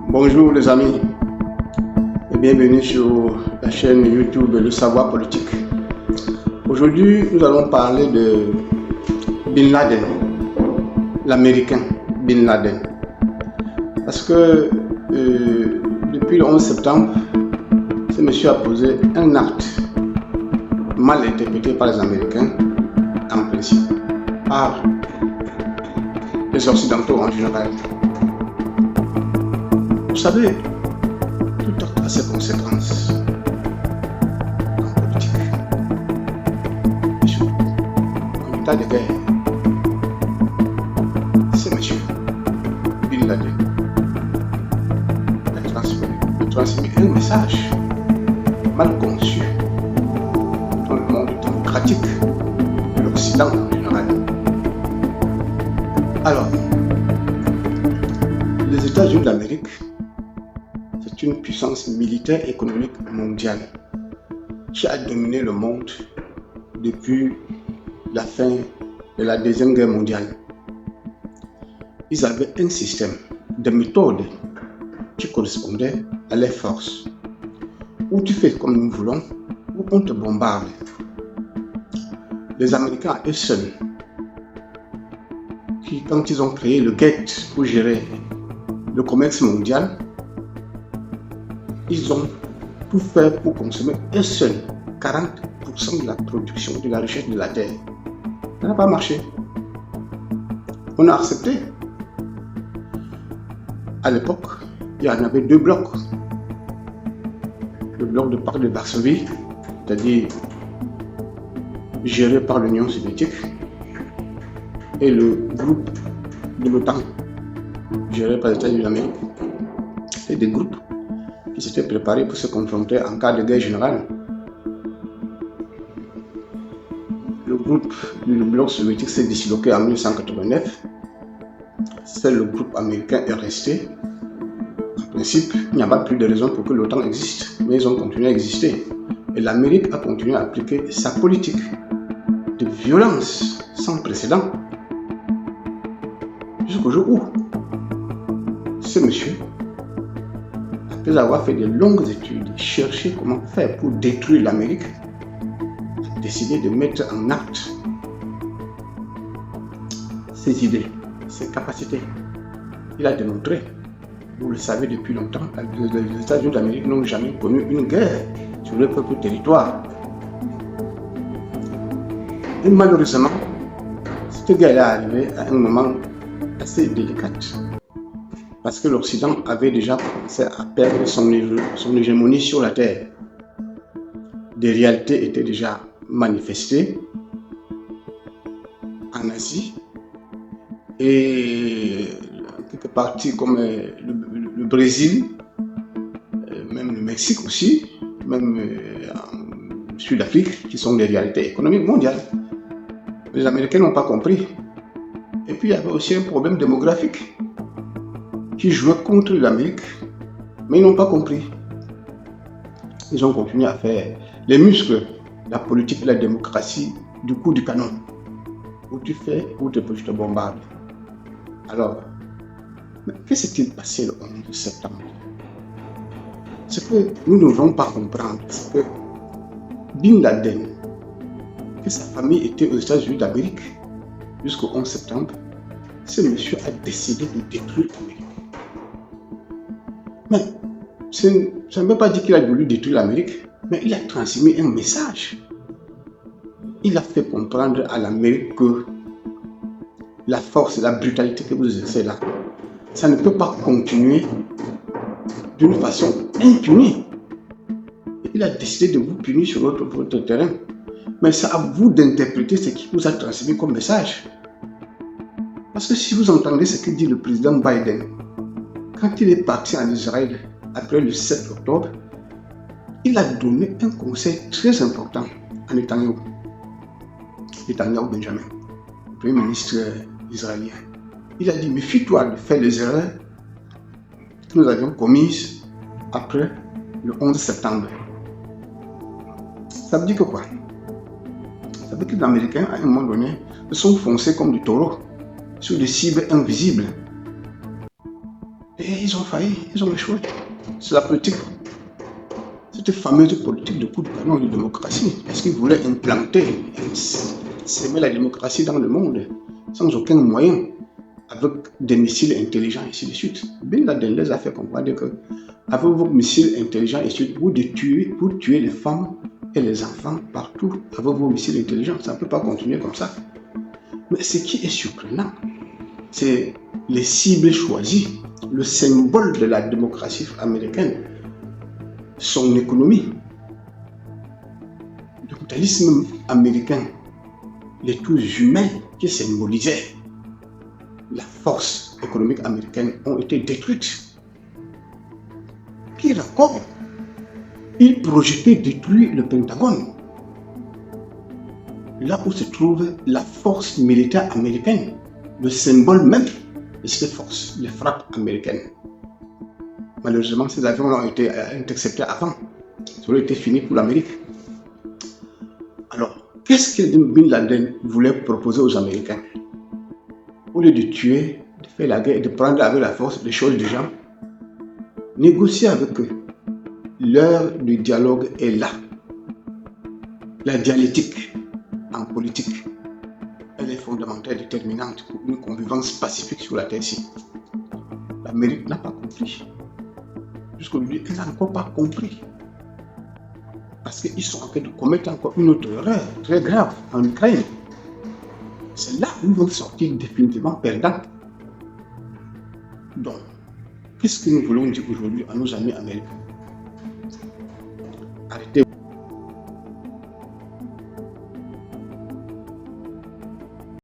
Bonjour les amis et bienvenue sur la chaîne YouTube Le Savoir Politique. Aujourd'hui, nous allons parler de Bin Laden, l'Américain Bin Laden. Parce que depuis le 11 septembre, ce monsieur a posé un acte mal interprété par les Américains, en principe, par les Occidentaux en général. Vous savez, tout acte a ses conséquences en politique. En état de guerre, ce monsieur, Bin Laden, a transmis un message mal conçu dans le monde démocratique de l'Occident en général. Alors, les États-Unis d'Amérique, c'est une puissance militaire et économique mondiale qui a dominé le monde depuis la fin de la Deuxième Guerre mondiale. Ils avaient un système de méthodes qui correspondait à leurs forces. Où tu fais comme nous voulons, ou on te bombarde. Les Américains, eux seuls, quand ils ont créé le GATT pour gérer le commerce mondial, ils ont tout fait pour consommer eux seuls 40% de la production de la richesse de la terre. Ça n'a pas marché. On a accepté. À l'époque, il y en avait deux blocs. Le bloc de Pacte de Varsovie, c'est-à-dire géré par l'Union soviétique, et le groupe de l'OTAN, géré par les États-Unis d'Amérique. C'est des groupes qui s'étaient préparés pour se confronter en cas de guerre générale. Le groupe du bloc soviétique s'est disloqué en 1989. Seul le groupe américain est resté. En principe, il n'y a pas plus de raison pour que l'OTAN existe, mais ils ont continué à exister. Et l'Amérique a continué à appliquer sa politique de violence sans précédent jusqu'au jour où ce monsieur, après avoir fait de longues études, chercher comment faire pour détruire l'Amérique, a décidé de mettre en acte ses idées, ses capacités. Il a démontré, vous le savez depuis longtemps, les États-Unis d'Amérique n'ont jamais connu une guerre sur leur propre territoire. Et malheureusement, cette guerre est arrivée à un moment assez délicat. Parce que l'Occident avait déjà commencé à perdre son hégémonie sur la Terre. Des réalités étaient déjà manifestées en Asie et quelques parties comme le Brésil, même le Mexique aussi, même en Sud-Afrique, qui sont des réalités économiques mondiales. Les Américains n'ont pas compris. Et puis il y avait aussi un problème démographique qui jouait contre l'Amérique, mais ils n'ont pas compris. Ils ont continué à faire les muscles, la politique et la démocratie du coup du canon. Où tu fais, où tu te bombardes. Alors, que s'est-il passé le 11 septembre? Ce que nous ne devons pas comprendre, c'est que Bin Laden, que sa famille était aux États-Unis d'Amérique jusqu'au 11 septembre, ce monsieur a décidé de détruire l'Amérique. Mais ça ne veut pas dire qu'il a voulu détruire l'Amérique, mais il a transmis un message. Il a fait comprendre à l'Amérique que la force et la brutalité que vous exercez là, ça ne peut pas continuer d'une façon impunie. Et il a décidé de vous punir sur votre terrain. Mais c'est à vous d'interpréter ce qu'il vous a transmis comme message. Parce que si vous entendez ce que dit le président Biden, quand il est parti en Israël après le 7 octobre, il a donné un conseil très important à Netanyahu Benjamin, le premier ministre israélien. Il a dit, méfie-toi de faire les erreurs que nous avions commises après le 11 septembre. Ça veut dire que quoi? Ça veut dire que les Américains, à un moment donné, se sont foncés comme du taureau sur des cibles invisibles. Et ils ont failli, ils ont échoué. C'est la politique, cette fameuse politique de coup de canon de démocratie, parce qu'ils voulaient implanter, s'aimer la démocratie dans le monde, sans aucun moyen, avec des missiles intelligents, et ainsi de suite. Bin Laden les a fait comprendre que, avec vos missiles intelligents, et suite, vous tuez les femmes et les enfants partout avec vos missiles intelligents. Ça ne peut pas continuer comme ça. Mais ce qui est surprenant, c'est les cibles choisies, le symbole de la démocratie américaine, son économie. Le capitalisme américain, les tours humains qui symbolisaient la force économique américaine ont été détruites. Pire encore, ils projetaient détruire le Pentagone, là où se trouve la force militaire américaine, le symbole même de cette force, les frappes américaines. Malheureusement, ces avions ont été interceptés avant. Ça aurait été fini pour l'Amérique. Alors, qu'est-ce que Bin Laden voulait proposer aux Américains? Au lieu de tuer, de faire la guerre et de prendre avec la force les choses des gens, négocier avec eux. L'heure du dialogue est là. La dialectique en politique, elle est fondamentale et déterminante pour une convivence pacifique sur la Terre-ci. L'Amérique n'a pas compris. Jusqu'aujourd'hui, elle n'a encore pas compris. Parce qu'ils sont en train de commettre encore une autre erreur très grave en Ukraine. C'est là où ils vont sortir définitivement perdants. Donc, qu'est-ce que nous voulons dire aujourd'hui à nos amis américains?